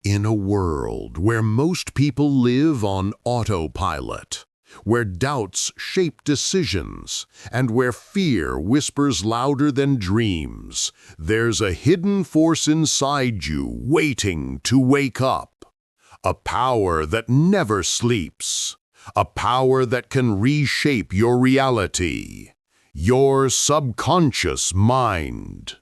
In a world where most people live on autopilot, where doubts shape decisions, and where fear whispers louder than dreams, there's a hidden force inside you waiting to wake up. A power that never sleeps. A power that can reshape your reality. Your subconscious mind.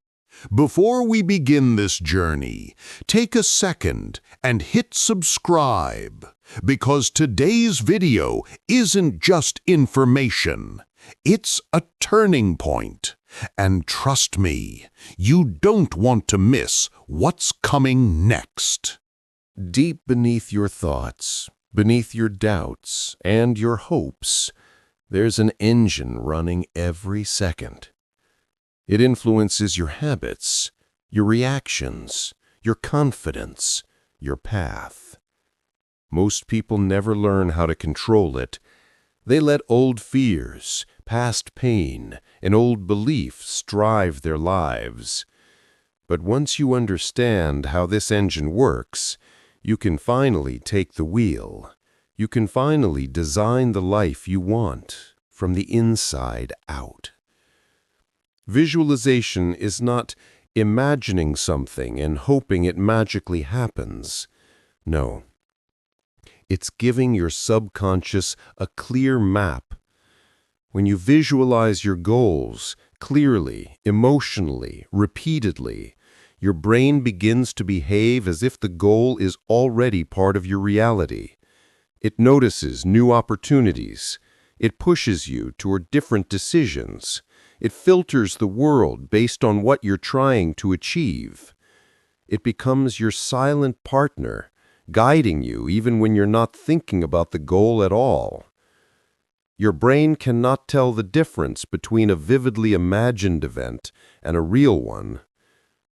Before we begin this journey, take a second and hit subscribe, because today's video isn't just information, it's a turning point. And trust me, you don't want to miss what's coming next. Deep beneath your thoughts, beneath your doubts and your hopes, there's an engine running every second. It influences your habits, your reactions, your confidence, your path. Most people never learn how to control it. They let old fears, past pain, and old beliefs drive their lives. But once you understand how this engine works, you can finally take the wheel. You can finally design the life you want from the inside out. Visualization is not imagining something and hoping it magically happens. No. It's giving your subconscious a clear map. When you visualize your goals clearly, emotionally, repeatedly, your brain begins to behave as if the goal is already part of your reality. It notices new opportunities. It pushes you toward different decisions. It filters the world based on what you're trying to achieve. It becomes your silent partner, guiding you even when you're not thinking about the goal at all. Your brain cannot tell the difference between a vividly imagined event and a real one.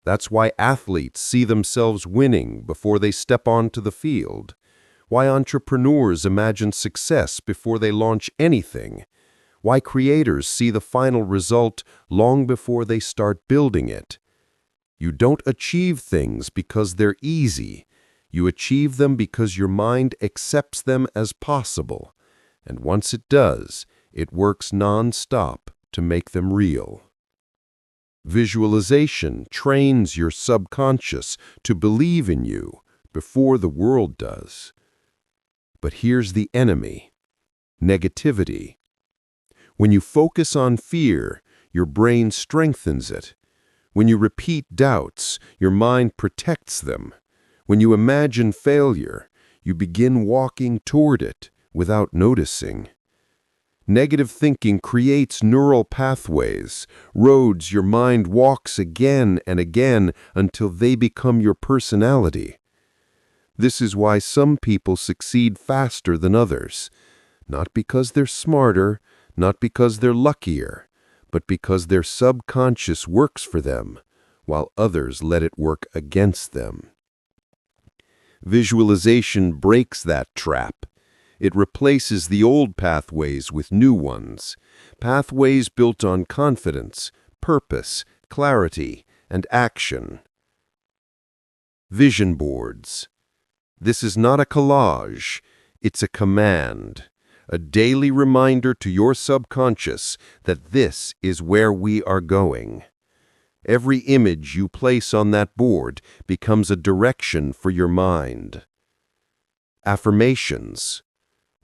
That's why athletes see themselves winning before they step onto the field. Why entrepreneurs imagine success before they launch anything. Why creators see the final result long before they start building it. You don't achieve things because they're easy. You achieve them because your mind accepts them as possible. And once it does, it works non-stop to make them real. Visualization trains your subconscious to believe in you before the world does. But here's the enemy: negativity. When you focus on fear, your brain strengthens it. When you repeat doubts, your mind protects them. When you imagine failure, you begin walking toward it without noticing. Negative thinking creates neural pathways, roads your mind walks again and again until they become your personality. This is why some people succeed faster than others, not because they're smarter, not because they're luckier, but because their subconscious works for them, while others let it work against them. Visualization breaks that trap. It replaces the old pathways with new ones, pathways built on confidence, purpose, clarity, and action. Vision boards. This is not a collage, it's a command. A daily reminder to your subconscious that this is where we are going. Every image you place on that board becomes a direction for your mind. Affirmations.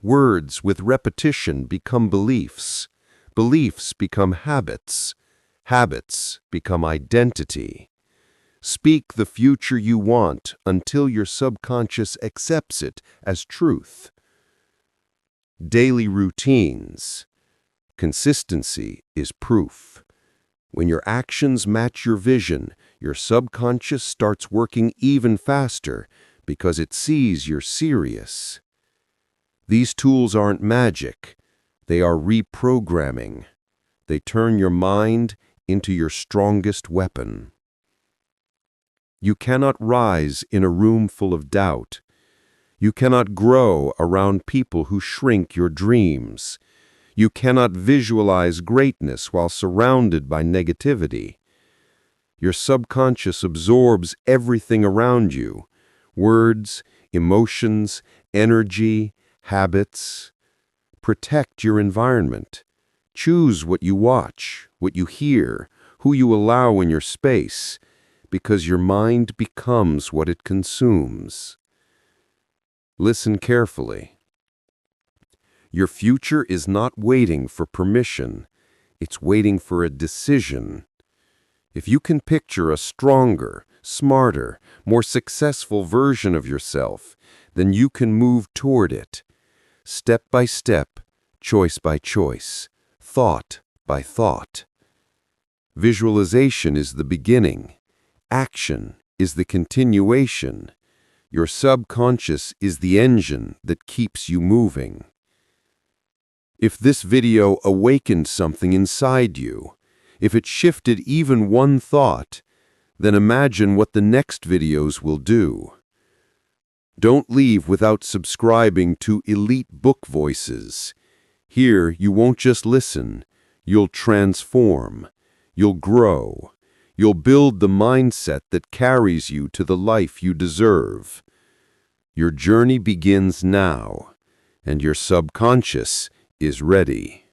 Words with repetition become beliefs. Beliefs become habits. Habits become identity. Speak the future you want until your subconscious accepts it as truth. Daily routines. Consistency is proof. When your actions match your vision, your subconscious starts working even faster because it sees you're serious. These tools aren't magic. They are reprogramming. They turn your mind into your strongest weapon. You cannot rise in a room full of doubt. You cannot grow around people who shrink your dreams. You cannot visualize greatness while surrounded by negativity. Your subconscious absorbs everything around you, Words, emotions, energy, habits. Protect your environment. Choose what you watch, what you hear, who you allow in your space, because your mind becomes what it consumes. Listen carefully. Your future is not waiting for permission. It's waiting for a decision. If you can picture a stronger, smarter, more successful version of yourself, then you can move toward it. Step by step, choice by choice, thought by thought. Visualization is the beginning. Action is the continuation. Your subconscious is the engine that keeps you moving. If this video awakened something inside you, if it shifted even one thought, then imagine what the next videos will do. Don't leave without subscribing to Elite Book Voices. Here, you won't just listen, you'll transform, you'll grow, you'll build the mindset that carries you to the life you deserve. Your journey begins now, and your subconscious is ready.